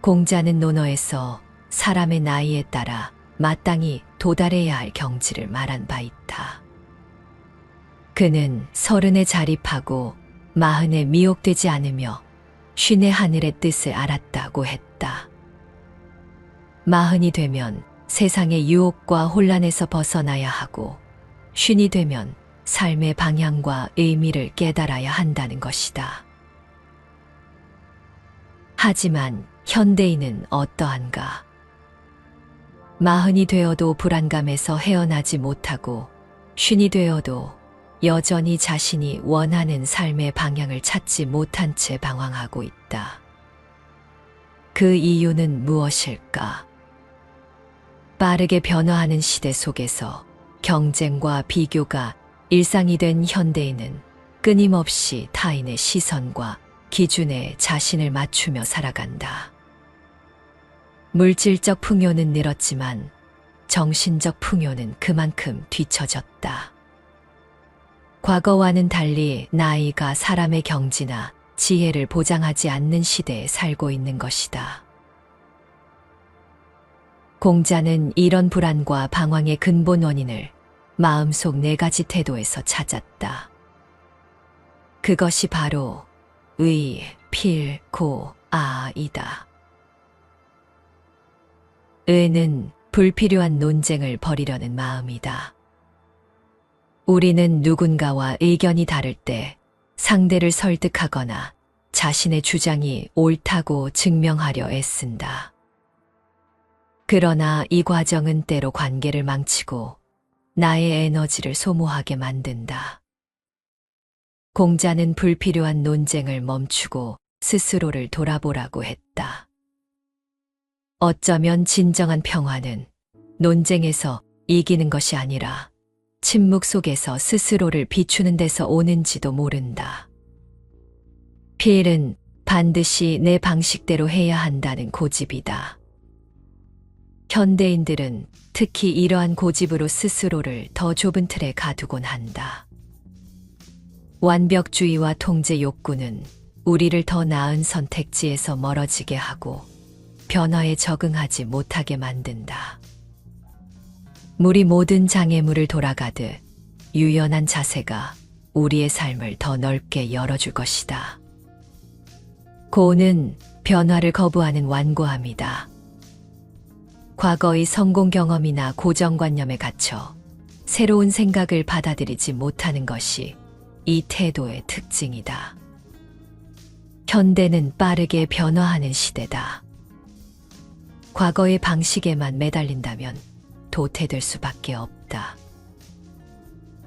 공자는 논어에서 사람의 나이에 따라 마땅히 도달해야 할 경지를 말한 바 있다. 그는 30에 자립하고 40에 미혹되지 않으며 50의 하늘의 뜻을 알았다고 했다. 40이 되면 세상의 유혹과 혼란에서 벗어나야 하고 50이 되면 삶의 방향과 의미를 깨달아야 한다는 것이다. 하지만 현대인은 어떠한가? 40이 되어도 불안감에서 헤어나지 못하고 50이 되어도 여전히 자신이 원하는 삶의 방향을 찾지 못한 채 방황하고 있다. 그 이유는 무엇일까? 빠르게 변화하는 시대 속에서 경쟁과 비교가 일상이 된 현대인은 끊임없이 타인의 시선과 기준에 자신을 맞추며 살아간다. 물질적 풍요는 늘었지만 정신적 풍요는 그만큼 뒤처졌다. 과거와는 달리 나이가 사람의 경지나 지혜를 보장하지 않는 시대에 살고 있는 것이다. 공자는 이런 불안과 방황의 근본 원인을 마음속 4가지 태도에서 찾았다. 그것이 바로 의, 필, 고, 아이다. 의는 불필요한 논쟁을 벌이려는 마음이다. 우리는 누군가와 의견이 다를 때 상대를 설득하거나 자신의 주장이 옳다고 증명하려 애쓴다. 그러나 이 과정은 때로 관계를 망치고 나의 에너지를 소모하게 만든다. 공자는 불필요한 논쟁을 멈추고 스스로를 돌아보라고 했다. 어쩌면 진정한 평화는 논쟁에서 이기는 것이 아니라 침묵 속에서 스스로를 비추는 데서 오는지도 모른다. 필은 반드시 내 방식대로 해야 한다는 고집이다. 현대인들은 특히 이러한 고집으로 스스로를 더 좁은 틀에 가두곤 한다. 완벽주의와 통제 욕구는 우리를 더 나은 선택지에서 멀어지게 하고 변화에 적응하지 못하게 만든다. 물이 모든 장애물을 돌아가듯 유연한 자세가 우리의 삶을 더 넓게 열어줄 것이다. 고는 변화를 거부하는 완고함이다. 과거의 성공 경험이나 고정관념에 갇혀 새로운 생각을 받아들이지 못하는 것이 이 태도의 특징이다. 현대는 빠르게 변화하는 시대다. 과거의 방식에만 매달린다면 도태될 수밖에 없다.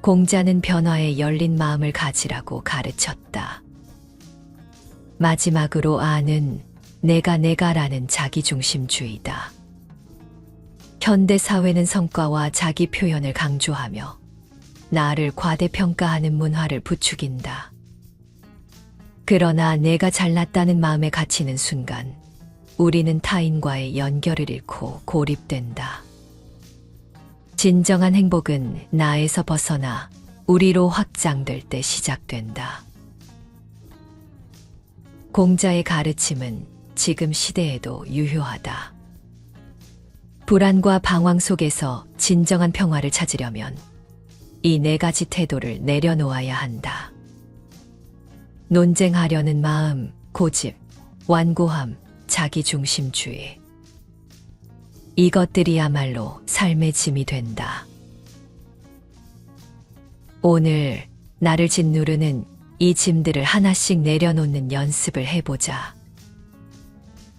공자는 변화에 열린 마음을 가지라고 가르쳤다. 마지막으로 아는 내가라는 자기중심주의다. 현대 사회는 성과와 자기 표현을 강조하며 나를 과대평가하는 문화를 부추긴다. 그러나 내가 잘났다는 마음에 갇히는 순간 우리는 타인과의 연결을 잃고 고립된다. 진정한 행복은 나에서 벗어나 우리로 확장될 때 시작된다. 공자의 가르침은 지금 시대에도 유효하다. 불안과 방황 속에서 진정한 평화를 찾으려면 이 4가지 태도를 내려놓아야 한다. 논쟁하려는 마음, 고집, 완고함, 자기중심주의. 이것들이야말로 삶의 짐이 된다. 오늘 나를 짓누르는 이 짐들을 하나씩 내려놓는 연습을 해보자.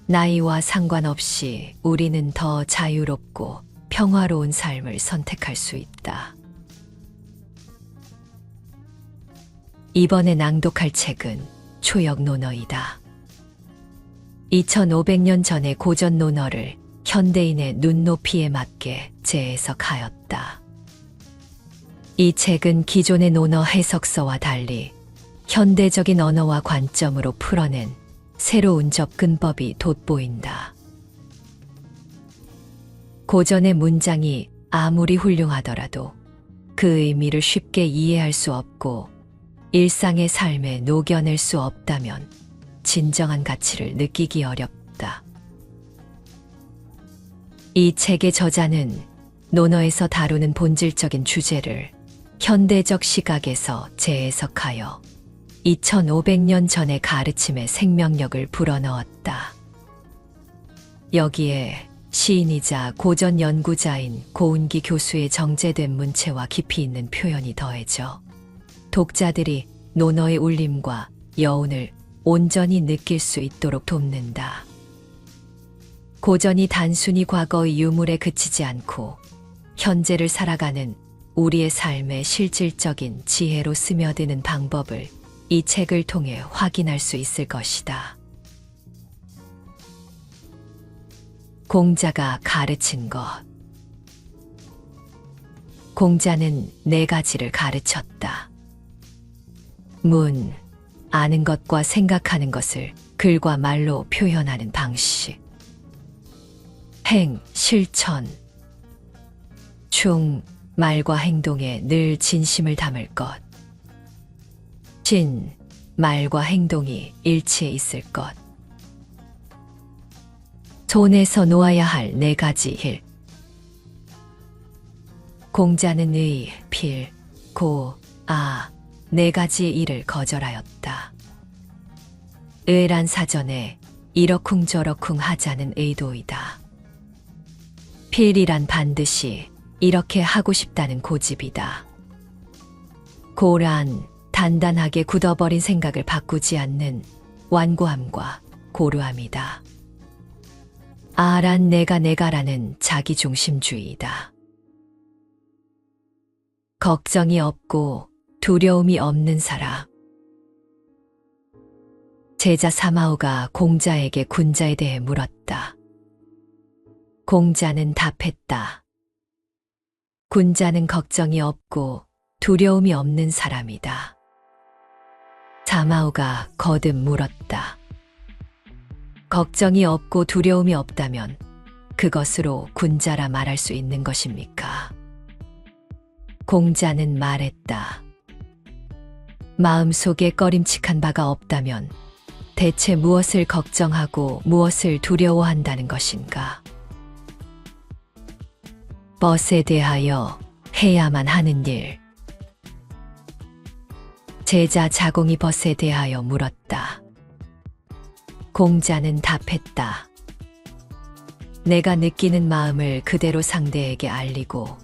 나이와 상관없이 우리는 더 자유롭고 평화로운 삶을 선택할 수 있다. 이번에 낭독할 책은 초역 논어이다. 2500년 전의 고전 논어를 현대인의 눈높이에 맞게 재해석하였다. 이 책은 기존의 논어 해석서와 달리 현대적인 언어와 관점으로 풀어낸 새로운 접근법이 돋보인다. 고전의 문장이 아무리 훌륭하더라도 그 의미를 쉽게 이해할 수 없고 일상의 삶에 녹여낼 수 없다면 진정한 가치를 느끼기 어렵다. 이 책의 저자는 논어에서 다루는 본질적인 주제를 현대적 시각에서 재해석하여 2500년 전의 가르침에 생명력을 불어넣었다. 여기에 시인이자 고전 연구자인 고운기 교수의 정제된 문체와 깊이 있는 표현이 더해져 독자들이 논어의 울림과 여운을 온전히 느낄 수 있도록 돕는다. 고전이 단순히 과거의 유물에 그치지 않고 현재를 살아가는 우리의 삶의 실질적인 지혜로 스며드는 방법을 이 책을 통해 확인할 수 있을 것이다. 공자가 가르친 것. 공자는 4가지를 가르쳤다. 문, 아는 것과 생각하는 것을 글과 말로 표현하는 방식. 행, 실천. 충, 말과 행동에 늘 진심을 담을 것. 진, 말과 행동이 일치해 있을 것. 손에서 놓아야 할 4가지 일. 공자는 의, 필, 고, 아, 4가지의 일을 거절하였다. 의란 사전에 이러쿵저러쿵 하자는 의도이다. 필이란 반드시 이렇게 하고 싶다는 고집이다. 고란 단단하게 굳어버린 생각을 바꾸지 않는 완고함과 고루함이다. 아란 내가라는 자기중심주의이다. 걱정이 없고 두려움이 없는 사람. 제자 사마오가 공자에게 군자에 대해 물었다. 공자는 답했다. 군자는 걱정이 없고 두려움이 없는 사람이다. 사마오가 거듭 물었다. 걱정이 없고 두려움이 없다면 그것으로 군자라 말할 수 있는 것입니까? 공자는 말했다. 마음속에 꺼림칙한 바가 없다면 대체 무엇을 걱정하고 무엇을 두려워한다는 것인가? 벗에 대하여 해야만 하는 일. 제자 자공이 벗에 대하여 물었다. 공자는 답했다. 내가 느끼는 마음을 그대로 상대에게 알리고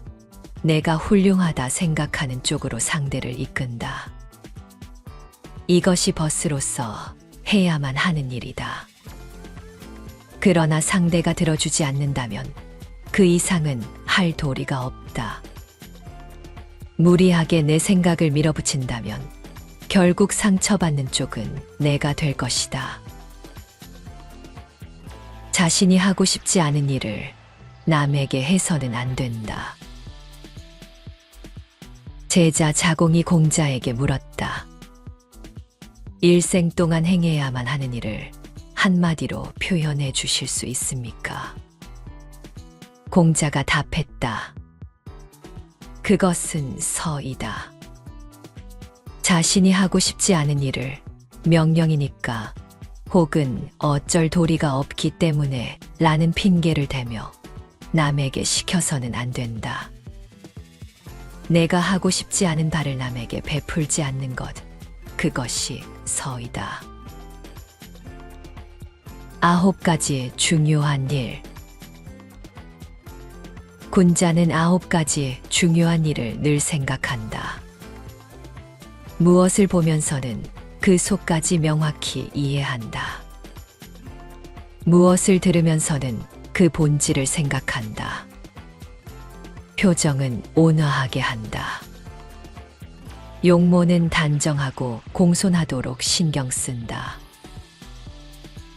내가 훌륭하다 생각하는 쪽으로 상대를 이끈다. 이것이 벗으로서 해야만 하는 일이다. 그러나 상대가 들어주지 않는다면 그 이상은 할 도리가 없다. 무리하게 내 생각을 밀어붙인다면 결국 상처받는 쪽은 내가 될 것이다. 자신이 하고 싶지 않은 일을 남에게 해서는 안 된다. 제자 자공이 공자에게 물었다. 일생 동안 행해야만 하는 일을 한마디로 표현해 주실 수 있습니까? 공자가 답했다. 그것은 서이다. 자신이 하고 싶지 않은 일을 명령이니까 혹은 어쩔 도리가 없기 때문에 라는 핑계를 대며 남에게 시켜서는 안 된다. 내가 하고 싶지 않은 바를 남에게 베풀지 않는 것, 그것이 서이다. 9가지 중요한 일. 군자는 9가지 중요한 일을 늘 생각한다. 무엇을 보면서는 그 속까지 명확히 이해한다. 무엇을 들으면서는 그 본질을 생각한다. 표정은 온화하게 한다. 용모는 단정하고 공손하도록 신경 쓴다.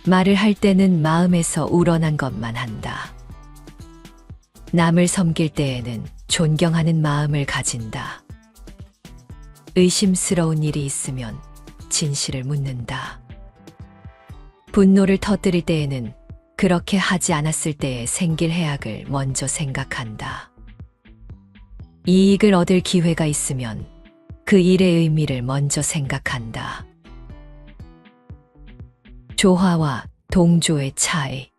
말을 할 때는 마음에서 우러난 것만 한다. 남을 섬길 때에는 존경하는 마음을 가진다. 의심스러운 일이 있으면 진실을 묻는다. 분노를 터뜨릴 때에는 그렇게 하지 않았을 때에 생길 해악을 먼저 생각한다. 이익을 얻을 기회가 있으면 그 일의 의미를 먼저 생각한다. 조화와 동조의 차이.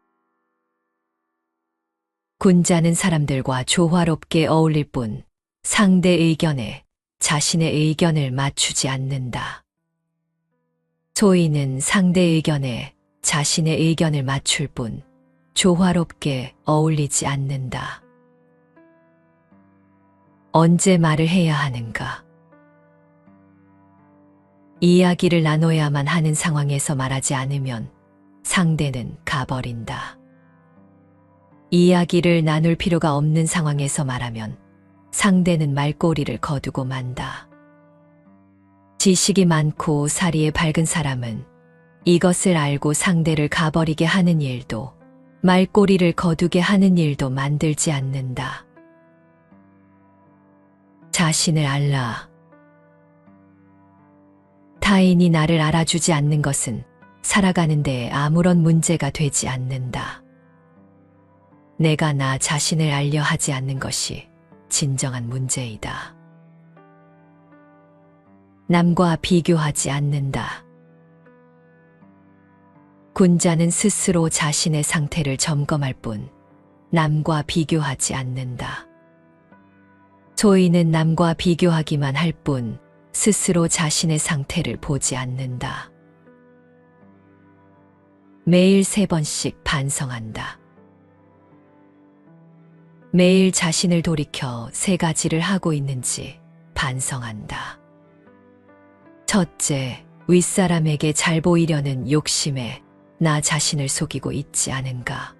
군자는 사람들과 조화롭게 어울릴 뿐 상대 의견에 자신의 의견을 맞추지 않는다. 소인은 상대 의견에 자신의 의견을 맞출 뿐 조화롭게 어울리지 않는다. 언제 말을 해야 하는가? 이야기를 나눠야만 하는 상황에서 말하지 않으면 상대는 가버린다. 이야기를 나눌 필요가 없는 상황에서 말하면 상대는 말꼬리를 거두고 만다. 지식이 많고 사리에 밝은 사람은 이것을 알고 상대를 가버리게 하는 일도 말꼬리를 거두게 하는 일도 만들지 않는다. 자신을 알라. 타인이 나를 알아주지 않는 것은 살아가는 데에 아무런 문제가 되지 않는다. 내가 나 자신을 알려 하지 않는 것이 진정한 문제이다. 남과 비교하지 않는다. 군자는 스스로 자신의 상태를 점검할 뿐 남과 비교하지 않는다. 소인은 남과 비교하기만 할 뿐 스스로 자신의 상태를 보지 않는다. 매일 3번씩 반성한다. 매일 자신을 돌이켜 3가지를 하고 있는지 반성한다. 첫째, 윗사람에게 잘 보이려는 욕심에 나 자신을 속이고 있지 않은가.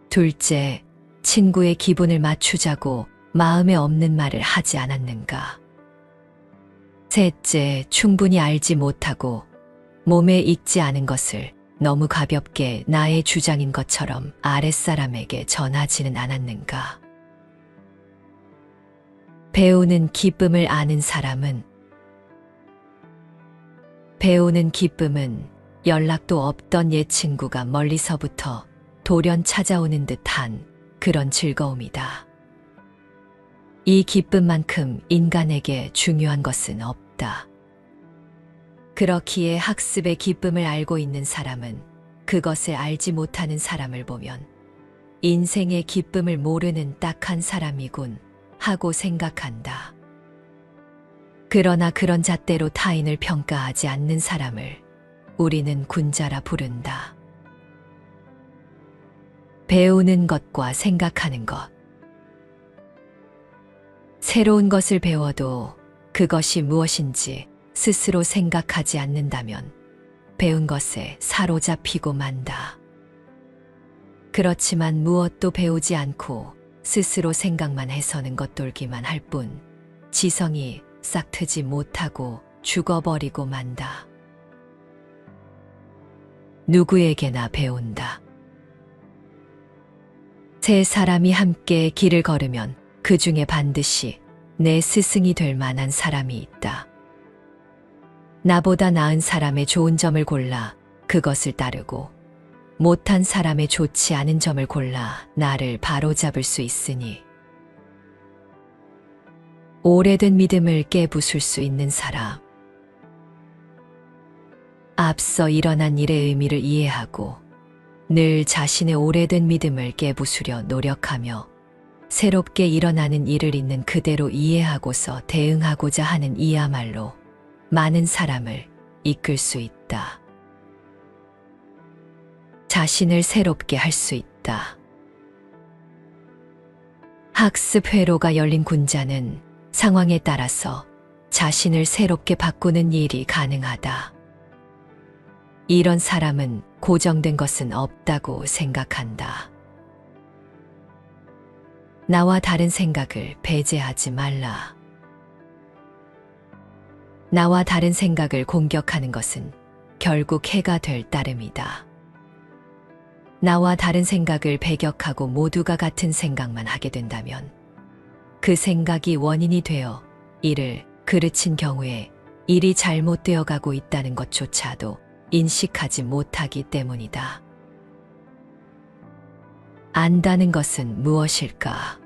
둘째, 친구의 기분을 맞추자고 마음에 없는 말을 하지 않았는가. 셋째, 충분히 알지 못하고 몸에 익지 않은 것을 너무 가볍게 나의 주장인 것처럼 아랫사람에게 전하지는 않았는가. 배우는 기쁨을 아는 사람은 배우는 기쁨은 연락도 없던 옛 친구가 멀리서부터 돌연 찾아오는 듯한 그런 즐거움이다. 이 기쁨만큼 인간에게 중요한 것은 없다. 그렇기에 학습의 기쁨을 알고 있는 사람은 그것을 알지 못하는 사람을 보면 인생의 기쁨을 모르는 딱한 사람이군 하고 생각한다. 그러나 그런 잣대로 타인을 평가하지 않는 사람을 우리는 군자라 부른다. 배우는 것과 생각하는 것. 새로운 것을 배워도 그것이 무엇인지 스스로 생각하지 않는다면 배운 것에 사로잡히고 만다. 그렇지만 무엇도 배우지 않고 스스로 생각만 해서는 겉돌기만 할 뿐 지성이 싹트지 못하고 죽어버리고 만다. 누구에게나 배운다. 세 사람이 함께 길을 걸으면 그 중에 반드시 내 스승이 될 만한 사람이 있다. 나보다 나은 사람의 좋은 점을 골라 그것을 따르고 못한 사람의 좋지 않은 점을 골라 나를 바로잡을 수 있으니 오래된 믿음을 깨부술 수 있는 사람. 앞서 일어난 일의 의미를 이해하고 늘 자신의 오래된 믿음을 깨부수려 노력하며 새롭게 일어나는 일을 있는 그대로 이해하고서 대응하고자 하는 이야말로 많은 사람을 이끌 수 있다. 자신을 새롭게 할 수 있다. 학습 회로가 열린 군자는 상황에 따라서 자신을 새롭게 바꾸는 일이 가능하다. 이런 사람은 고정된 것은 없다고 생각한다. 나와 다른 생각을 배제하지 말라. 나와 다른 생각을 공격하는 것은 결국 해가 될 따름이다. 나와 다른 생각을 배격하고 모두가 같은 생각만 하게 된다면 그 생각이 원인이 되어 일을 그르친 경우에 일이 잘못되어 가고 있다는 것조차도 인식하지 못하기 때문이다. 안다는 것은 무엇일까?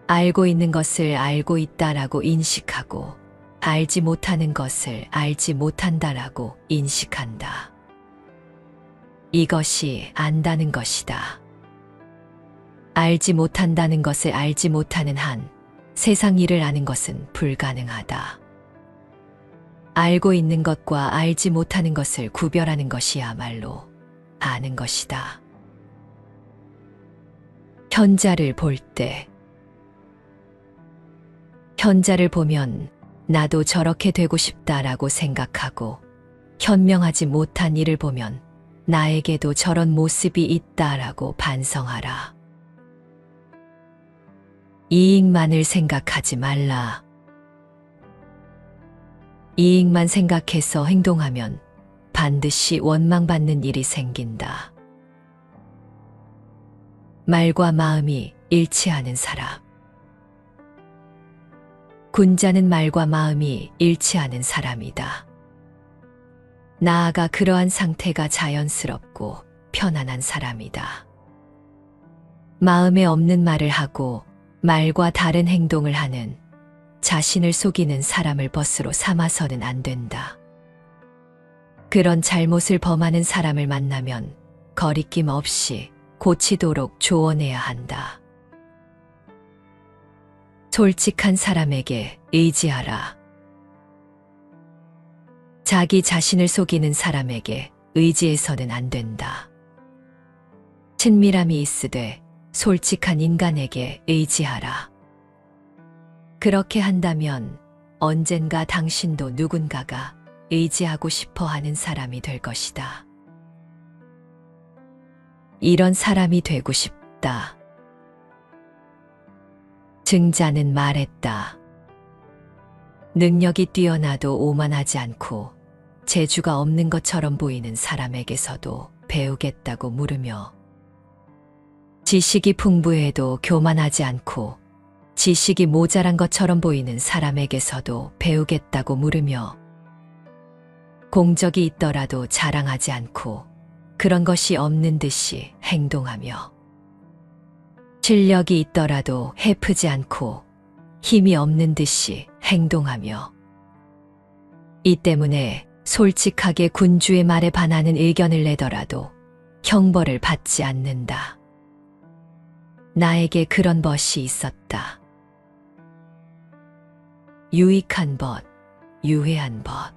알고 있는 것을 알고 있다라고 인식하고 알지 못하는 것을 알지 못한다라고 인식한다. 이것이 안다는 것이다. 알지 못한다는 것을 알지 못하는 한 세상 일을 아는 것은 불가능하다. 알고 있는 것과 알지 못하는 것을 구별하는 것이야말로 아는 것이다. 현자를 볼 때, 현자를 보면 나도 저렇게 되고 싶다라고 생각하고, 현명하지 못한 이를 보면 나에게도 저런 모습이 있다라고 반성하라. 이익만을 생각하지 말라. 이익만 생각해서 행동하면 반드시 원망받는 일이 생긴다. 말과 마음이 일치하는 사람. 군자는 말과 마음이 일치하는 사람이다. 나아가 그러한 상태가 자연스럽고 편안한 사람이다. 마음에 없는 말을 하고 말과 다른 행동을 하는 자신을 속이는 사람을 벗으로 삼아서는 안 된다. 그런 잘못을 범하는 사람을 만나면 거리낌 없이 고치도록 조언해야 한다. 솔직한 사람에게 의지하라. 자기 자신을 속이는 사람에게 의지해서는 안 된다. 친밀함이 있으되 솔직한 인간에게 의지하라. 그렇게 한다면 언젠가 당신도 누군가가 의지하고 싶어 하는 사람이 될 것이다. 이런 사람이 되고 싶다. 증자는 말했다. 능력이 뛰어나도 오만하지 않고 재주가 없는 것처럼 보이는 사람에게서도 배우겠다고 물으며, 지식이 풍부해도 교만하지 않고 지식이 모자란 것처럼 보이는 사람에게서도 배우겠다고 물으며, 공적이 있더라도 자랑하지 않고 그런 것이 없는 듯이 행동하며, 실력이 있더라도 해프지 않고 힘이 없는 듯이 행동하며, 이 때문에 솔직하게 군주의 말에 반하는 의견을 내더라도 형벌을 받지 않는다. 나에게 그런 벗이 있었다. 유익한 벗, 유해한 벗.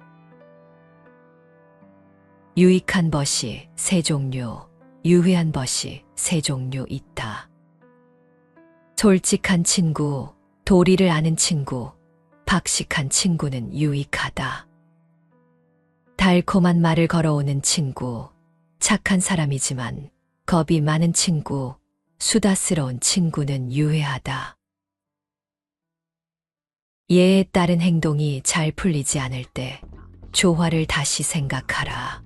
유익한 벗이 세 종류, 유해한 벗이 세 종류 있다. 솔직한 친구, 도리를 아는 친구, 박식한 친구는 유익하다. 달콤한 말을 걸어오는 친구, 착한 사람이지만 겁이 많은 친구, 수다스러운 친구는 유해하다. 예에 따른 행동이 잘 풀리지 않을 때 조화를 다시 생각하라.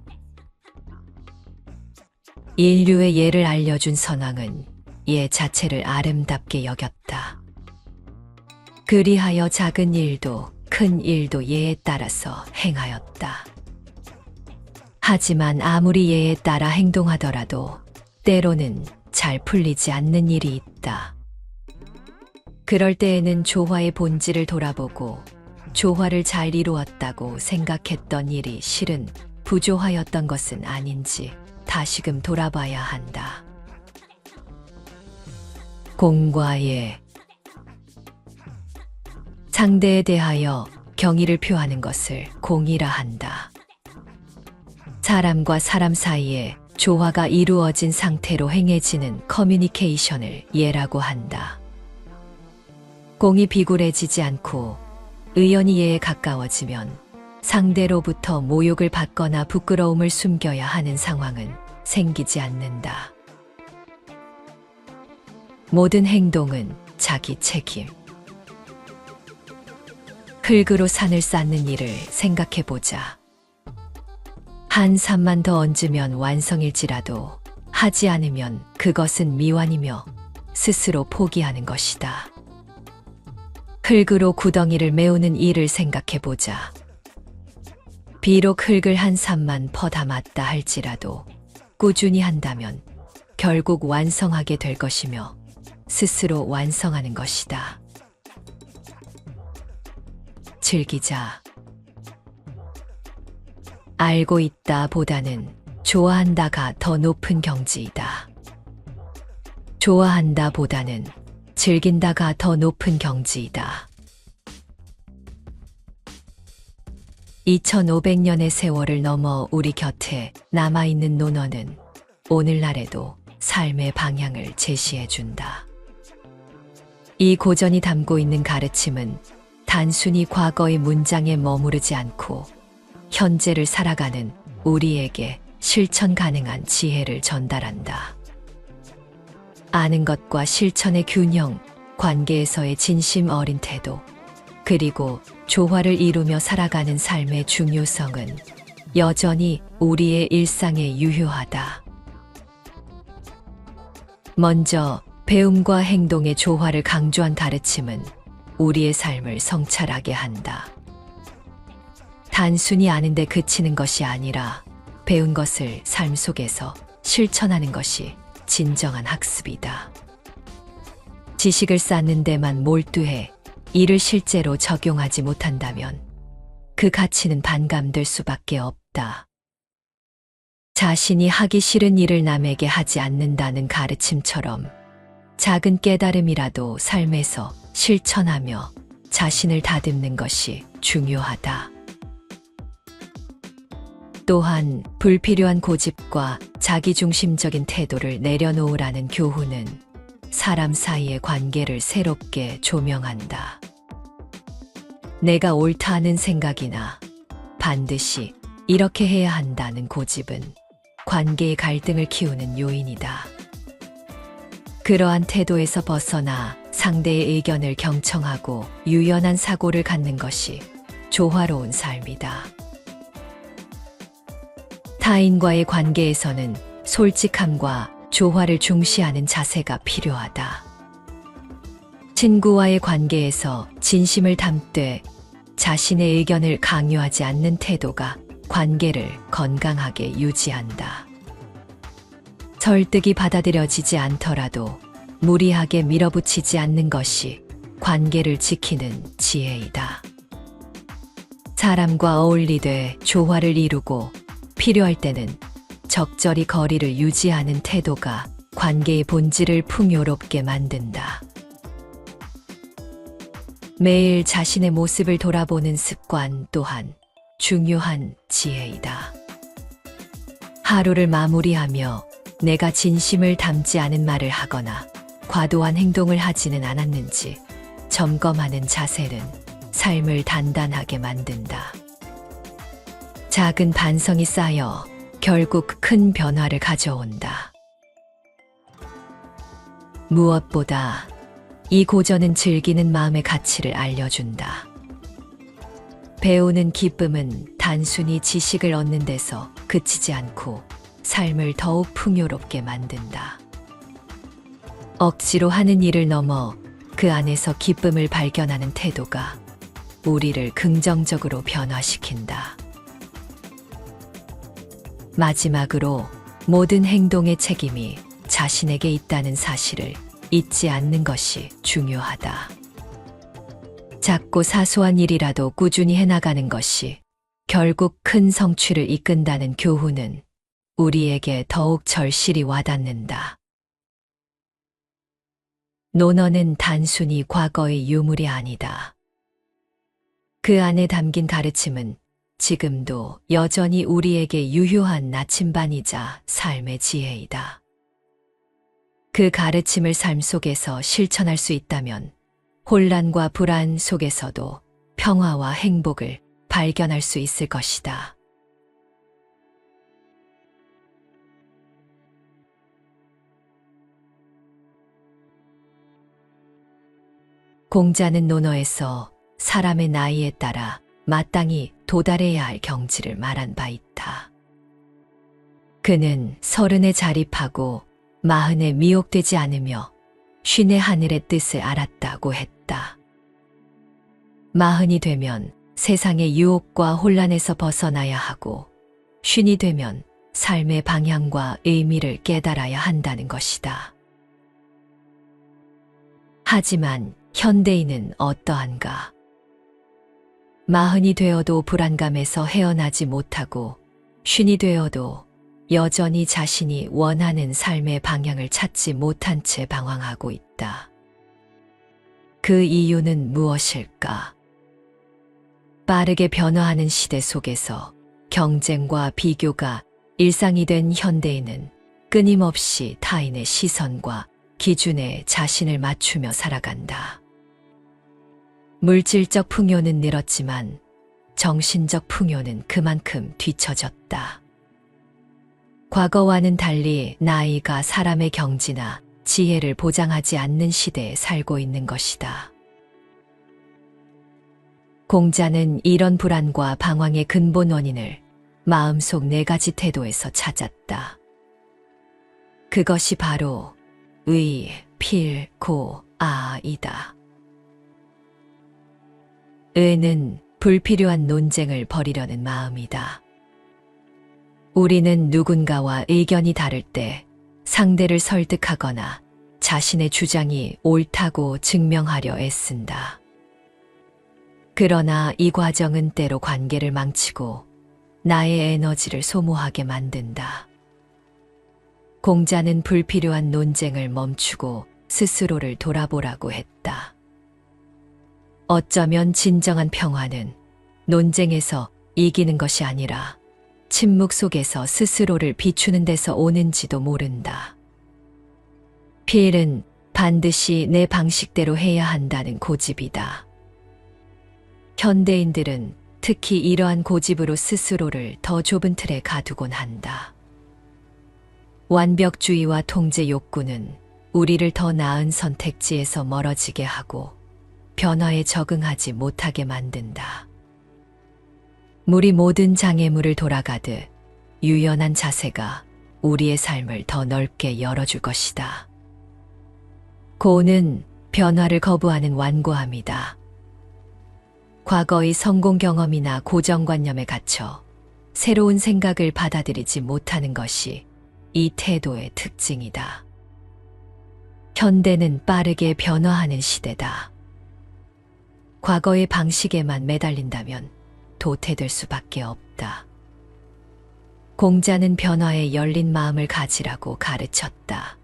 인류의 예를 알려준 선왕은 예 자체를 아름답게 여겼다. 그리하여 작은 일도 큰 일도 예에 따라서 행하였다. 하지만 아무리 예에 따라 행동하더라도 때로는 잘 풀리지 않는 일이 있다. 그럴 때에는 조화의 본질을 돌아보고 조화를 잘 이루었다고 생각했던 일이 실은 부조화였던 것은 아닌지 다시금 돌아봐야 한다. 공과 예. 상대에 대하여 경의를 표하는 것을 공이라 한다. 사람과 사람 사이에 조화가 이루어진 상태로 행해지는 커뮤니케이션을 예라고 한다. 공이 비굴해지지 않고 의연히 예에 가까워지면 상대로부터 모욕을 받거나 부끄러움을 숨겨야 하는 상황은 생기지 않는다. 모든 행동은 자기 책임. 흙으로 산을 쌓는 일을 생각해보자. 한 산만 더 얹으면 완성일지라도 하지 않으면 그것은 미완이며 스스로 포기하는 것이다. 흙으로 구덩이를 메우는 일을 생각해보자. 비록 흙을 한 산만 퍼담았다 할지라도 꾸준히 한다면 결국 완성하게 될 것이며 스스로 완성하는 것이다. 즐기자. 알고 있다 보다는 좋아한다가 더 높은 경지이다. 좋아한다 보다는 즐긴다가 더 높은 경지이다. 2500년의 세월을 넘어 우리 곁에 남아있는 논어는 오늘날에도 삶의 방향을 제시해준다. 이 고전이 담고 있는 가르침은 단순히 과거의 문장에 머무르지 않고 현재를 살아가는 우리에게 실천 가능한 지혜를 전달한다. 아는 것과 실천의 균형, 관계에서의 진심 어린 태도, 그리고 조화를 이루며 살아가는 삶의 중요성은 여전히 우리의 일상에 유효하다. 먼저 배움과 행동의 조화를 강조한 가르침은 우리의 삶을 성찰하게 한다. 단순히 아는 데 그치는 것이 아니라 배운 것을 삶 속에서 실천하는 것이 진정한 학습이다. 지식을 쌓는 데만 몰두해 이를 실제로 적용하지 못한다면 그 가치는 반감될 수밖에 없다. 자신이 하기 싫은 일을 남에게 하지 않는다는 가르침처럼 작은 깨달음이라도 삶에서 실천하며 자신을 다듬는 것이 중요하다. 또한 불필요한 고집과 자기중심적인 태도를 내려놓으라는 교훈은 사람 사이의 관계를 새롭게 조명한다. 내가 옳다는 생각이나 반드시 이렇게 해야 한다는 고집은 관계의 갈등을 키우는 요인이다. 그러한 태도에서 벗어나 상대의 의견을 경청하고 유연한 사고를 갖는 것이 조화로운 삶이다. 타인과의 관계에서는 솔직함과 조화를 중시하는 자세가 필요하다. 친구와의 관계에서 진심을 담되 자신의 의견을 강요하지 않는 태도가 관계를 건강하게 유지한다. 설득이 받아들여지지 않더라도 무리하게 밀어붙이지 않는 것이 관계를 지키는 지혜이다. 사람과 어울리되 조화를 이루고 필요할 때는 적절히 거리를 유지하는 태도가 관계의 본질을 풍요롭게 만든다. 매일 자신의 모습을 돌아보는 습관 또한 중요한 지혜이다. 하루를 마무리하며 내가 진심을 담지 않은 말을 하거나 과도한 행동을 하지는 않았는지 점검하는 자세는 삶을 단단하게 만든다. 작은 반성이 쌓여 결국 큰 변화를 가져온다. 무엇보다 이 고전은 즐기는 마음의 가치를 알려준다. 배우는 기쁨은 단순히 지식을 얻는 데서 그치지 않고 삶을 더욱 풍요롭게 만든다. 억지로 하는 일을 넘어 그 안에서 기쁨을 발견하는 태도가 우리를 긍정적으로 변화시킨다. 마지막으로 모든 행동의 책임이 자신에게 있다는 사실을 잊지 않는 것이 중요하다. 작고 사소한 일이라도 꾸준히 해나가는 것이 결국 큰 성취를 이끈다는 교훈은 우리에게 더욱 절실히 와닿는다. 논어는 단순히 과거의 유물이 아니다. 그 안에 담긴 가르침은 지금도 여전히 우리에게 유효한 나침반이자 삶의 지혜이다. 그 가르침을 삶 속에서 실천할 수 있다면 혼란과 불안 속에서도 평화와 행복을 발견할 수 있을 것이다. 공자는 논어에서 사람의 나이에 따라 마땅히 도달해야 할 경지를 말한 바 있다. 그는 30에 자립하고 40에 미혹되지 않으며 50의 하늘의 뜻을 알았다고 했다. 40이 되면 세상의 유혹과 혼란에서 벗어나야 하고 50이 되면 삶의 방향과 의미를 깨달아야 한다는 것이다. 하지만 현대인은 어떠한가? 40이 되어도 불안감에서 헤어나지 못하고 50이 되어도 여전히 자신이 원하는 삶의 방향을 찾지 못한 채 방황하고 있다. 그 이유는 무엇일까? 빠르게 변화하는 시대 속에서 경쟁과 비교가 일상이 된 현대인은 끊임없이 타인의 시선과 기준에 자신을 맞추며 살아간다. 물질적 풍요는 늘었지만 정신적 풍요는 그만큼 뒤처졌다. 과거와는 달리 나이가 사람의 경지나 지혜를 보장하지 않는 시대에 살고 있는 것이다. 공자는 이런 불안과 방황의 근본 원인을 마음속 4가지 태도에서 찾았다. 그것이 바로 의, 필, 고, 아이다. 의는 불필요한 논쟁을 벌이려는 마음이다. 우리는 누군가와 의견이 다를 때 상대를 설득하거나 자신의 주장이 옳다고 증명하려 애쓴다. 그러나 이 과정은 때로 관계를 망치고 나의 에너지를 소모하게 만든다. 공자는 불필요한 논쟁을 멈추고 스스로를 돌아보라고 했다. 어쩌면 진정한 평화는 논쟁에서 이기는 것이 아니라 침묵 속에서 스스로를 비추는 데서 오는지도 모른다. 필은 반드시 내 방식대로 해야 한다는 고집이다. 현대인들은 특히 이러한 고집으로 스스로를 더 좁은 틀에 가두곤 한다. 완벽주의와 통제 욕구는 우리를 더 나은 선택지에서 멀어지게 하고 변화에 적응하지 못하게 만든다. 물이 모든 장애물을 돌아가듯 유연한 자세가 우리의 삶을 더 넓게 열어줄 것이다. 고는 변화를 거부하는 완고함이다. 과거의 성공 경험이나 고정관념에 갇혀 새로운 생각을 받아들이지 못하는 것이 이 태도의 특징이다. 현대는 빠르게 변화하는 시대다. 과거의 방식에만 매달린다면 도태될 수밖에 없다. 공자는 변화에 열린 마음을 가지라고 가르쳤다.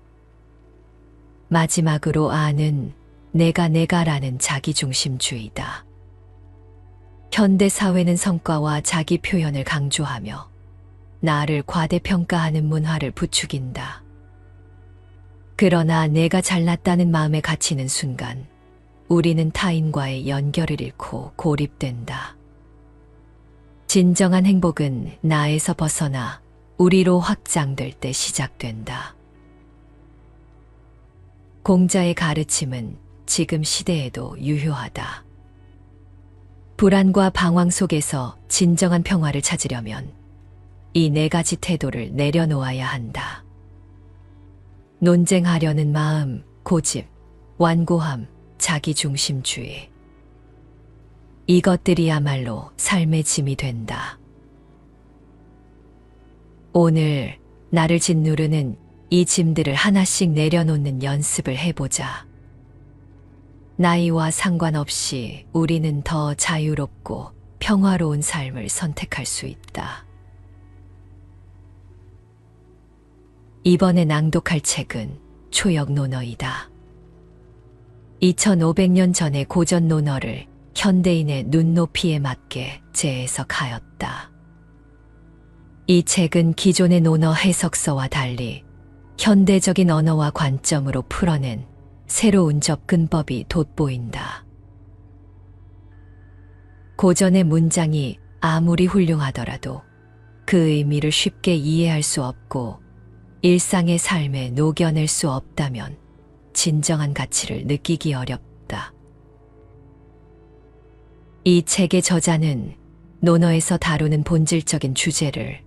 마지막으로 아는 내가라는 자기중심주의다. 현대 사회는 성과와 자기 표현을 강조하며 나를 과대평가하는 문화를 부추긴다. 그러나 내가 잘났다는 마음에 갇히는 순간 우리는 타인과의 연결을 잃고 고립된다. 진정한 행복은 나에서 벗어나 우리로 확장될 때 시작된다. 공자의 가르침은 지금 시대에도 유효하다. 불안과 방황 속에서 진정한 평화를 찾으려면 이 4가지 태도를 내려놓아야 한다. 논쟁하려는 마음, 고집, 완고함, 자기중심주의. 이것들이야말로 삶의 짐이 된다. 오늘 나를 짓누르는 이 짐들을 하나씩 내려놓는 연습을 해보자. 나이와 상관없이 우리는 더 자유롭고 평화로운 삶을 선택할 수 있다. 이번에 낭독할 책은 초역 논어이다. 2500년 전의 고전 논어를 현대인의 눈높이에 맞게 재해석하였다. 이 책은 기존의 논어 해석서와 달리 현대적인 언어와 관점으로 풀어낸 새로운 접근법이 돋보인다. 고전의 문장이 아무리 훌륭하더라도 그 의미를 쉽게 이해할 수 없고 일상의 삶에 녹여낼 수 없다면 진정한 가치를 느끼기 어렵다. 이 책의 저자는 논어에서 다루는 본질적인 주제를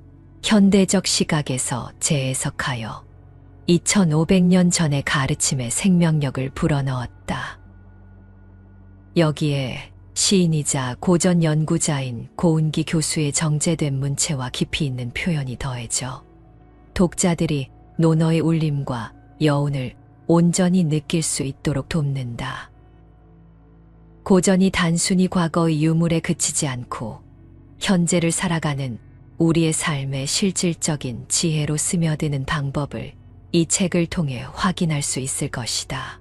현대적 시각에서 재해석하여 2500년 전의 가르침의 생명력을 불어넣었다. 여기에 시인이자 고전 연구자인 고운기 교수의 정제된 문체와 깊이 있는 표현이 더해져 독자들이 논어의 울림과 여운을 온전히 느낄 수 있도록 돕는다. 고전이 단순히 과거의 유물에 그치지 않고 현재를 살아가는 우리의 삶에 실질적인 지혜로 스며드는 방법을 이 책을 통해 확인할 수 있을 것이다.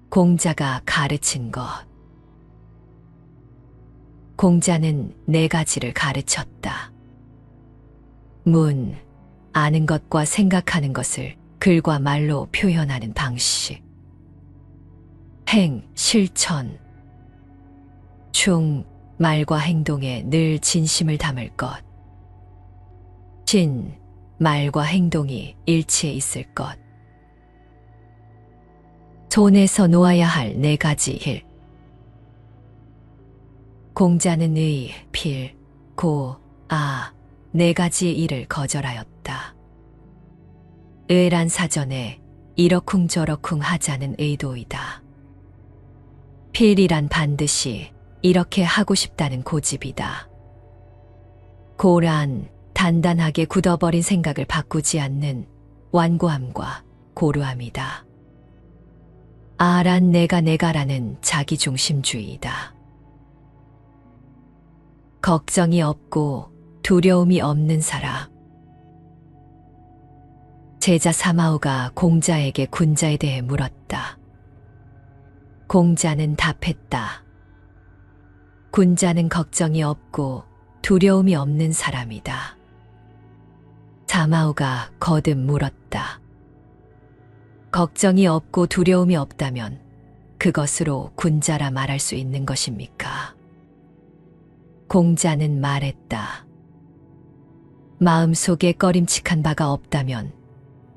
공자가 가르친 것. 공자는 4가지를 가르쳤다. 문, 아는 것과 생각하는 것을 글과 말로 표현하는 방식. 행, 실천. 충, 말과 행동에 늘 진심을 담을 것. 진, 말과 행동이 일치해 있을 것. 손에서 놓아야 할 4가지 일. 공자는 의, 필, 고, 아, 4가지의 일을 거절하였다. 의란 사전에 이러쿵저러쿵 하자는 의도이다. 필이란 반드시 이렇게 하고 싶다는 고집이다. 고란 단단하게 굳어버린 생각을 바꾸지 않는 완고함과 고루함이다. 아란 내가라는 자기중심주의이다. 걱정이 없고 두려움이 없는 사람. 제자 사마오가 공자에게 군자에 대해 물었다. 공자는 답했다. 군자는 걱정이 없고 두려움이 없는 사람이다. 사마오가 거듭 물었다. 걱정이 없고 두려움이 없다면 그것으로 군자라 말할 수 있는 것입니까? 공자는 말했다. 마음속에 꺼림칙한 바가 없다면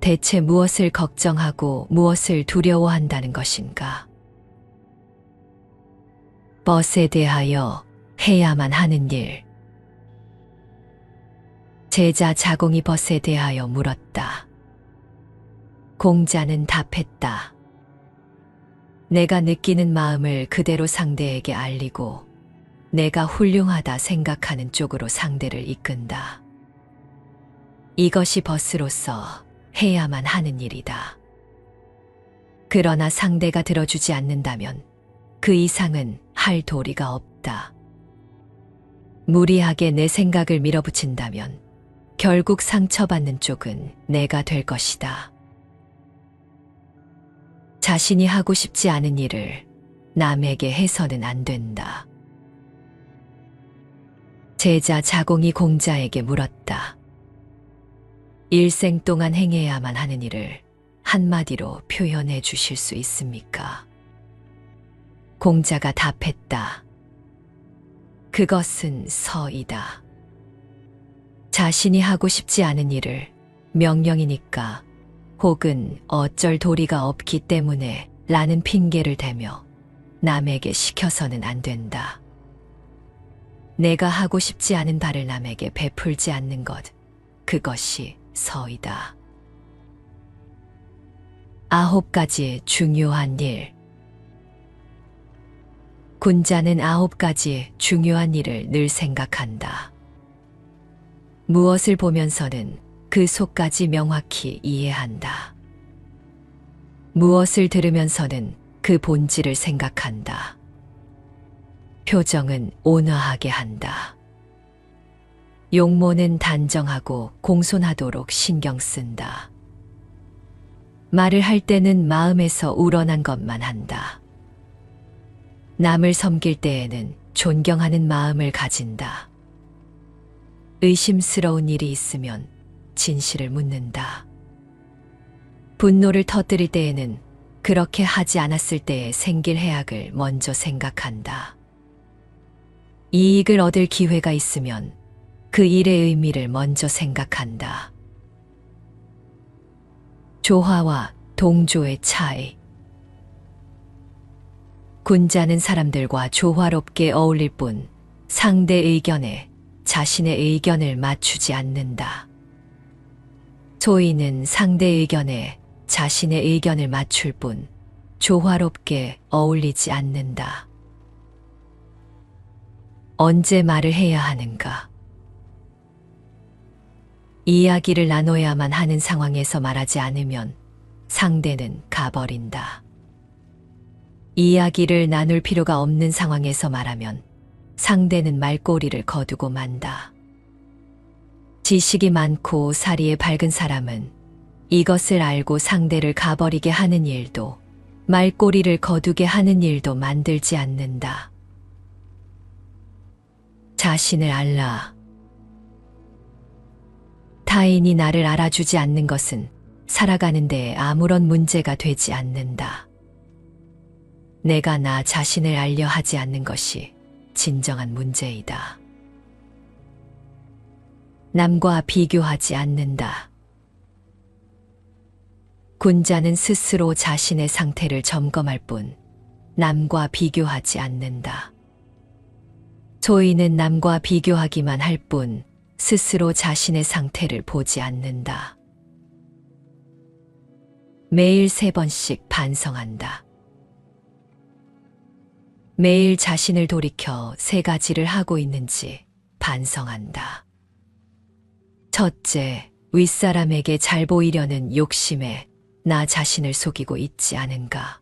대체 무엇을 걱정하고 무엇을 두려워한다는 것인가? 벗에 대하여 해야만 하는 일. 제자 자공이 벗에 대하여 물었다. 공자는 답했다. 내가 느끼는 마음을 그대로 상대에게 알리고 내가 훌륭하다 생각하는 쪽으로 상대를 이끈다. 이것이 벗으로서 해야만 하는 일이다. 그러나 상대가 들어주지 않는다면 그 이상은 할 도리가 없다. 무리하게 내 생각을 밀어붙인다면 결국 상처받는 쪽은 내가 될 것이다. 자신이 하고 싶지 않은 일을 남에게 해서는 안 된다. 제자 자공이 공자에게 물었다. 일생 동안 행해야만 하는 일을 한마디로 표현해 주실 수 있습니까? 공자가 답했다. 그것은 서이다. 자신이 하고 싶지 않은 일을 명령이니까 혹은 어쩔 도리가 없기 때문에 라는 핑계를 대며 남에게 시켜서는 안 된다. 내가 하고 싶지 않은 바를 남에게 베풀지 않는 것, 그것이 서이다. 9가지의 중요한 일. 군자는 9가지의 중요한 일을 늘 생각한다. 무엇을 보면서는 그 속까지 명확히 이해한다. 무엇을 들으면서는 그 본질을 생각한다. 표정은 온화하게 한다. 용모는 단정하고 공손하도록 신경 쓴다. 말을 할 때는 마음에서 우러난 것만 한다. 남을 섬길 때에는 존경하는 마음을 가진다. 의심스러운 일이 있으면 진실을 묻는다. 분노를 터뜨릴 때에는 그렇게 하지 않았을 때에 생길 해악을 먼저 생각한다. 이익을 얻을 기회가 있으면 그 일의 의미를 먼저 생각한다. 조화와 동조의 차이. 군자는 사람들과 조화롭게 어울릴 뿐 상대 의견에 자신의 의견을 맞추지 않는다. 소인은 상대 의견에 자신의 의견을 맞출 뿐 조화롭게 어울리지 않는다. 언제 말을 해야 하는가? 이야기를 나눠야만 하는 상황에서 말하지 않으면 상대는 가버린다. 이야기를 나눌 필요가 없는 상황에서 말하면 상대는 말꼬리를 거두고 만다. 지식이 많고 사리에 밝은 사람은 이것을 알고 상대를 가버리게 하는 일도 말꼬리를 거두게 하는 일도 만들지 않는다. 자신을 알라. 타인이 나를 알아주지 않는 것은 살아가는 데 아무런 문제가 되지 않는다. 내가 나 자신을 알려 하지 않는 것이 진정한 문제이다. 남과 비교하지 않는다. 군자는 스스로 자신의 상태를 점검할 뿐 남과 비교하지 않는다. 소인은 남과 비교하기만 할 뿐 스스로 자신의 상태를 보지 않는다. 매일 3번씩 반성한다. 매일 자신을 돌이켜 3가지를 하고 있는지 반성한다. 첫째, 윗사람에게 잘 보이려는 욕심에 나 자신을 속이고 있지 않은가.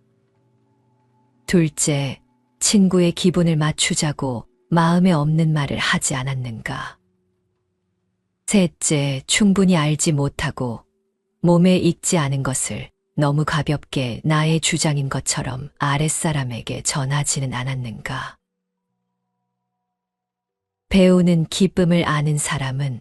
둘째, 친구의 기분을 맞추자고 마음에 없는 말을 하지 않았는가. 셋째, 충분히 알지 못하고 몸에 익지 않은 것을 너무 가볍게 나의 주장인 것처럼 아랫사람에게 전하지는 않았는가. 배우는 기쁨을 아는 사람은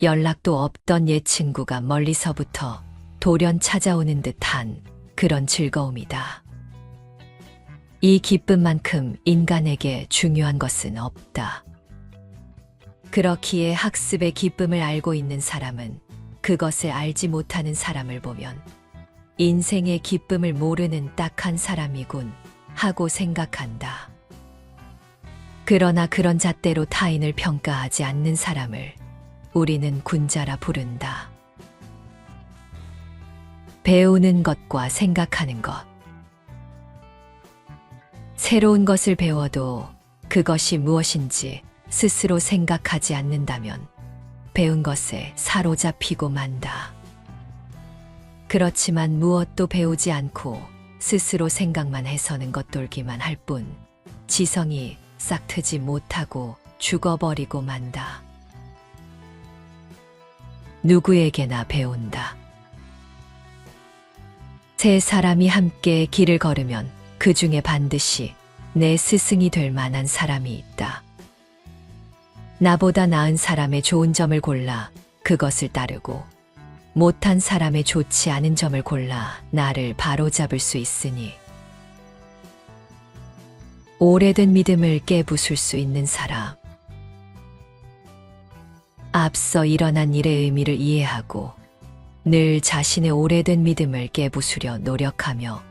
연락도 없던 옛 친구가 멀리서부터 돌연 찾아오는 듯한 그런 즐거움이다. 이 기쁨만큼 인간에게 중요한 것은 없다. 그렇기에 학습의 기쁨을 알고 있는 사람은 그것을 알지 못하는 사람을 보면 인생의 기쁨을 모르는 딱한 사람이군 하고 생각한다. 그러나 그런 잣대로 타인을 평가하지 않는 사람을 우리는 군자라 부른다. 배우는 것과 생각하는 것. 새로운 것을 배워도 그것이 무엇인지 스스로 생각하지 않는다면 배운 것에 사로잡히고 만다. 그렇지만 무엇도 배우지 않고 스스로 생각만 해서는 겉돌기만 할 뿐 지성이 싹트지 못하고 죽어버리고 만다. 누구에게나 배운다. 3사람이 함께 길을 걸으면 그 중에 반드시 내 스승이 될 만한 사람이 있다. 나보다 나은 사람의 좋은 점을 골라 그것을 따르고 못한 사람의 좋지 않은 점을 골라 나를 바로잡을 수 있으니 오래된 믿음을 깨부술 수 있는 사람. 앞서 일어난 일의 의미를 이해하고 늘 자신의 오래된 믿음을 깨부수려 노력하며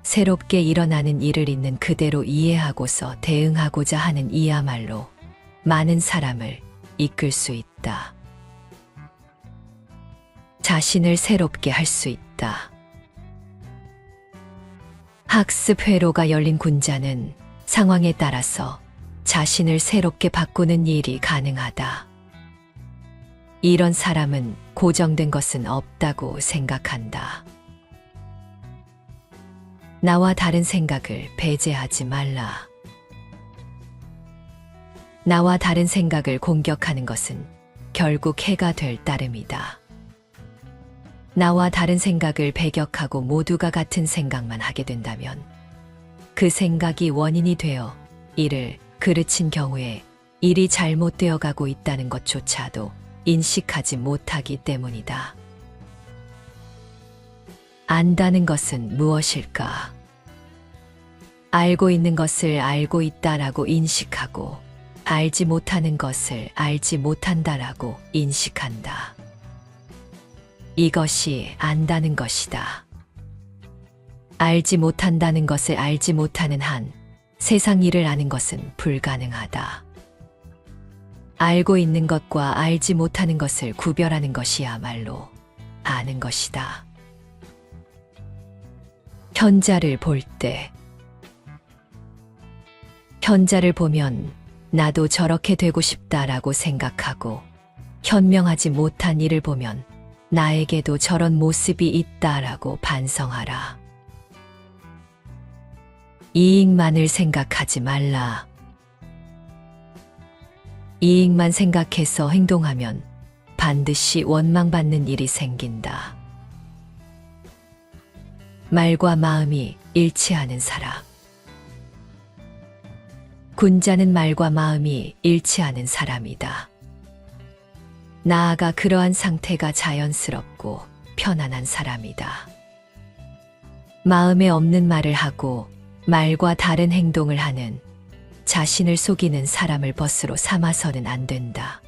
새롭게 일어나는 일을 있는 그대로 이해하고서 대응하고자 하는 이야말로 많은 사람을 이끌 수 있다. 자신을 새롭게 할 수 있다. 학습 회로가 열린 군자는 상황에 따라서 자신을 새롭게 바꾸는 일이 가능하다. 이런 사람은 고정된 것은 없다고 생각한다. 나와 다른 생각을 배제하지 말라. 나와 다른 생각을 공격하는 것은 결국 해가 될 따름이다. 나와 다른 생각을 배격하고 모두가 같은 생각만 하게 된다면 그 생각이 원인이 되어 이를 그르친 경우에 일이 잘못되어 가고 있다는 것조차도 인식하지 못하기 때문이다. 안다는 것은 무엇일까? 알고 있는 것을 알고 있다라고 인식하고 알지 못하는 것을 알지 못한다라고 인식한다. 이것이 안다는 것이다. 알지 못한다는 것을 알지 못하는 한 세상 일을 아는 것은 불가능하다. 알고 있는 것과 알지 못하는 것을 구별하는 것이야말로 아는 것이다. 현자를 볼 때, 현자를 보면 나도 저렇게 되고 싶다라고 생각하고 현명하지 못한 일을 보면 나에게도 저런 모습이 있다라고 반성하라. 이익만을 생각하지 말라. 이익만 생각해서 행동하면 반드시 원망받는 일이 생긴다. 말과 마음이 일치하는 사람. 군자는 말과 마음이 일치하는 사람이다. 나아가 그러한 상태가 자연스럽고 편안한 사람이다. 마음에 없는 말을 하고 말과 다른 행동을 하는 자신을 속이는 사람을 벗으로 삼아서는 안 된다.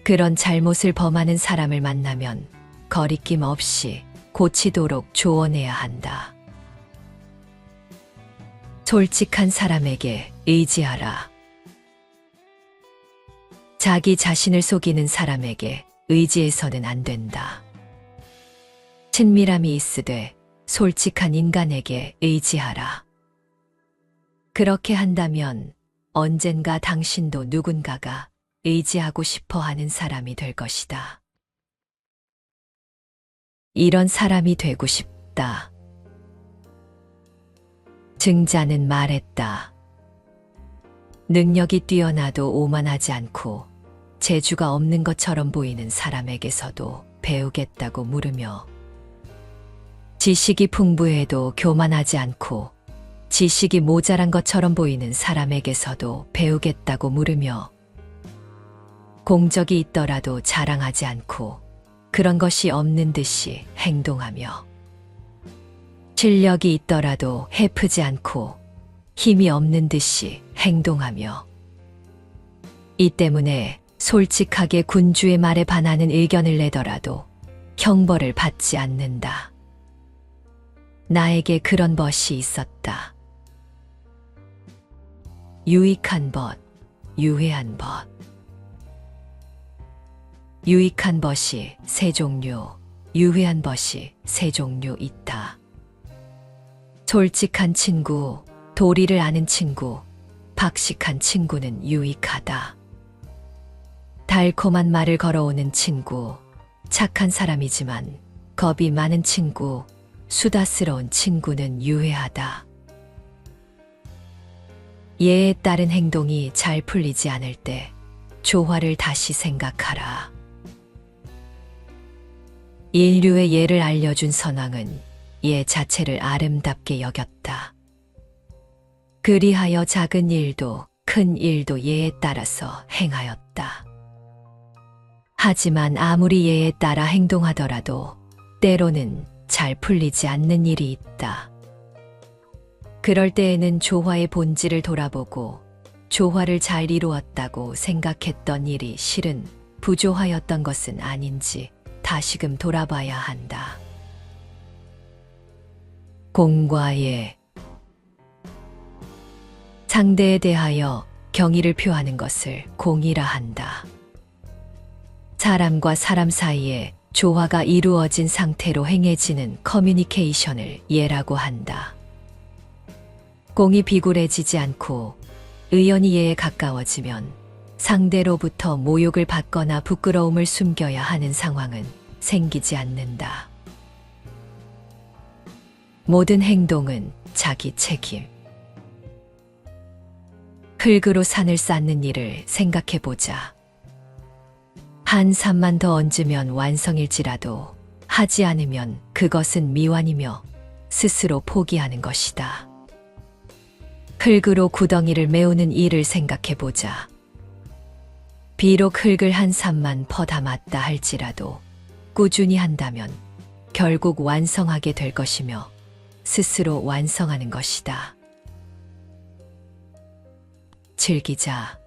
그런 잘못을 범하는 사람을 만나면 거리낌 없이 고치도록 조언해야 한다. 솔직한 사람에게 의지하라. 자기 자신을 속이는 사람에게 의지해서는 안 된다. 친밀함이 있으되 솔직한 인간에게 의지하라. 그렇게 한다면 언젠가 당신도 누군가가 의지하고 싶어 하는 사람이 될 것이다. 이런 사람이 되고 싶다. 증자는 말했다. 능력이 뛰어나도 오만하지 않고 재주가 없는 것처럼 보이는 사람에게서도 배우겠다고 물으며 지식이 풍부해도 교만하지 않고 지식이 모자란 것처럼 보이는 사람에게서도 배우겠다고 물으며 공적이 있더라도 자랑하지 않고 그런 것이 없는 듯이 행동하며 실력이 있더라도 해프지 않고 힘이 없는 듯이 행동하며 이 때문에 솔직하게 군주의 말에 반하는 의견을 내더라도 형벌을 받지 않는다. 나에게 그런 벗이 있었다. 유익한 벗, 유해한 벗. 유익한 벗이 세 종류, 유해한 벗이 세 종류 있다. 솔직한 친구, 도리를 아는 친구, 박식한 친구는 유익하다. 달콤한 말을 걸어오는 친구, 착한 사람이지만 겁이 많은 친구, 수다스러운 친구는 유해하다. 예에 따른 행동이 잘 풀리지 않을 때 조화를 다시 생각하라. 인류의 예를 알려준 선왕은 예 자체를 아름답게 여겼다. 그리하여 작은 일도 큰 일도 예에 따라서 행하였다. 하지만 아무리 예에 따라 행동하더라도 때로는 잘 풀리지 않는 일이 있다. 그럴 때에는 조화의 본질을 돌아보고 조화를 잘 이루었다고 생각했던 일이 실은 부조화였던 것은 아닌지 다시금 돌아봐야 한다. 공과 예. 상대에 대하여 경의를 표하는 것을 공이라 한다. 사람과 사람 사이에 조화가 이루어진 상태로 행해지는 커뮤니케이션을 예라고 한다. 공이 비굴해지지 않고 의연이 예에 가까워지면 상대로부터 모욕을 받거나 부끄러움을 숨겨야 하는 상황은 생기지 않는다. 모든 행동은 자기 책임. 흙으로 산을 쌓는 일을 생각해보자. 한 산만 더 얹으면 완성일지라도 하지 않으면 그것은 미완이며 스스로 포기하는 것이다. 흙으로 구덩이를 메우는 일을 생각해보자. 비록 흙을 한 산만 퍼다 맞다 할지라도 꾸준히 한다면 결국 완성하게 될 것이며 스스로 완성하는 것이다. 즐기자.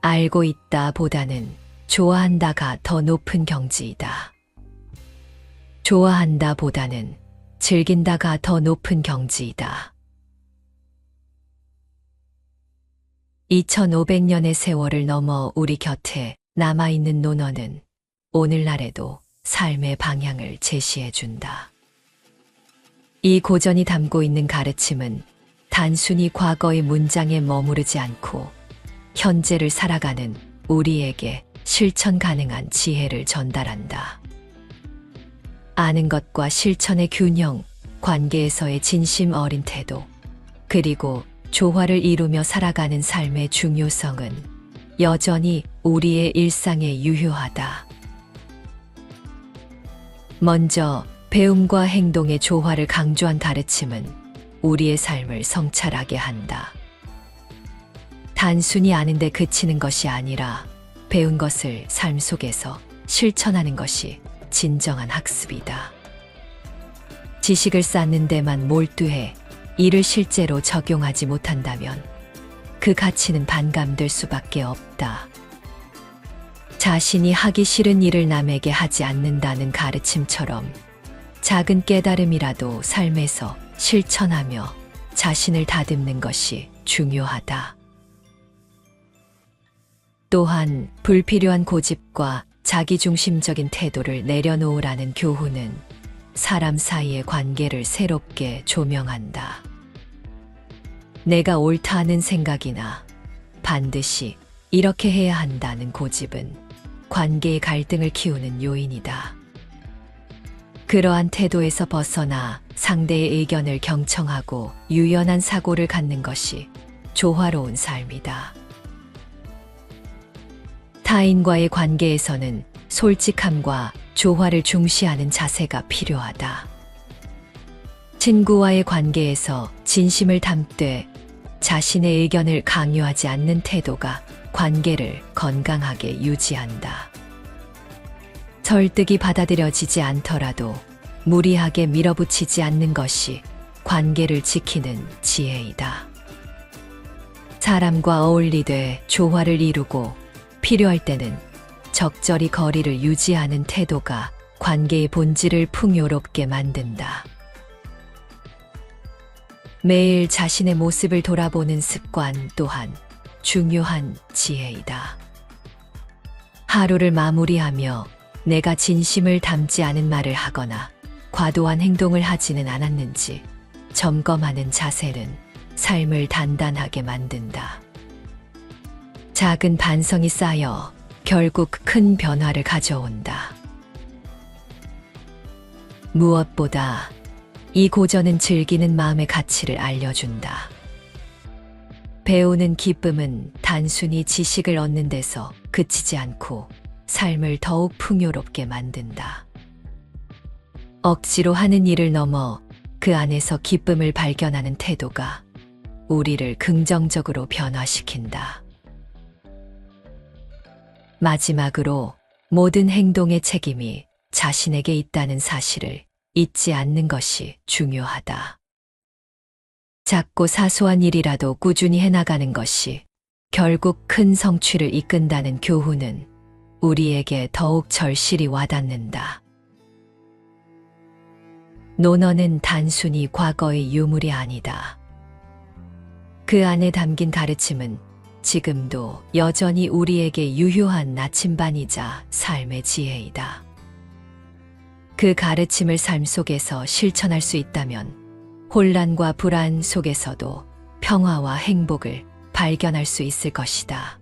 알고 있다 보다는 좋아한다가 더 높은 경지이다. 좋아한다 보다는 즐긴다가 더 높은 경지이다. 2500년의 세월을 넘어 우리 곁에 남아있는 논어는 오늘날에도 삶의 방향을 제시해준다. 이 고전이 담고 있는 가르침은 단순히 과거의 문장에 머무르지 않고 현재를 살아가는 우리에게 실천 가능한 지혜를 전달한다. 아는 것과 실천의 균형, 관계에서의 진심 어린 태도, 그리고 조화를 이루며 살아가는 삶의 중요성은 여전히 우리의 일상에 유효하다. 먼저 배움과 행동의 조화를 강조한 가르침은 우리의 삶을 성찰하게 한다. 단순히 아는데 그치는 것이 아니라 배운 것을 삶 속에서 실천하는 것이 진정한 학습이다. 지식을 쌓는 데만 몰두해 이를 실제로 적용하지 못한다면 그 가치는 반감될 수밖에 없다. 자신이 하기 싫은 일을 남에게 하지 않는다는 가르침처럼 작은 깨달음이라도 삶에서 실천하며 자신을 다듬는 것이 중요하다. 또한 불필요한 고집과 자기중심적인 태도를 내려놓으라는 교훈은 사람 사이의 관계를 새롭게 조명한다. 내가 옳다는 생각이나 반드시 이렇게 해야 한다는 고집은 관계의 갈등을 키우는 요인이다. 그러한 태도에서 벗어나 상대의 의견을 경청하고 유연한 사고를 갖는 것이 조화로운 삶이다. 타인과의 관계에서는 솔직함과 조화를 중시하는 자세가 필요하다. 친구와의 관계에서 진심을 담되 자신의 의견을 강요하지 않는 태도가 관계를 건강하게 유지한다. 설득이 받아들여지지 않더라도 무리하게 밀어붙이지 않는 것이 관계를 지키는 지혜이다. 사람과 어울리되 조화를 이루고 필요할 때는 적절히 거리를 유지하는 태도가 관계의 본질을 풍요롭게 만든다. 매일 자신의 모습을 돌아보는 습관 또한 중요한 지혜이다. 하루를 마무리하며 내가 진심을 담지 않은 말을 하거나 과도한 행동을 하지는 않았는지 점검하는 자세는 삶을 단단하게 만든다. 작은 반성이 쌓여 결국 큰 변화를 가져온다. 무엇보다 이 고전은 즐기는 마음의 가치를 알려준다. 배우는 기쁨은 단순히 지식을 얻는 데서 그치지 않고 삶을 더욱 풍요롭게 만든다. 억지로 하는 일을 넘어 그 안에서 기쁨을 발견하는 태도가 우리를 긍정적으로 변화시킨다. 마지막으로 모든 행동의 책임이 자신에게 있다는 사실을 잊지 않는 것이 중요하다. 작고 사소한 일이라도 꾸준히 해나가는 것이 결국 큰 성취를 이끈다는 교훈은 우리에게 더욱 절실히 와닿는다. 논어는 단순히 과거의 유물이 아니다. 그 안에 담긴 가르침은 지금도 여전히 우리에게 유효한 나침반이자 삶의 지혜이다. 그 가르침을 삶 속에서 실천할 수 있다면 혼란과 불안 속에서도 평화와 행복을 발견할 수 있을 것이다.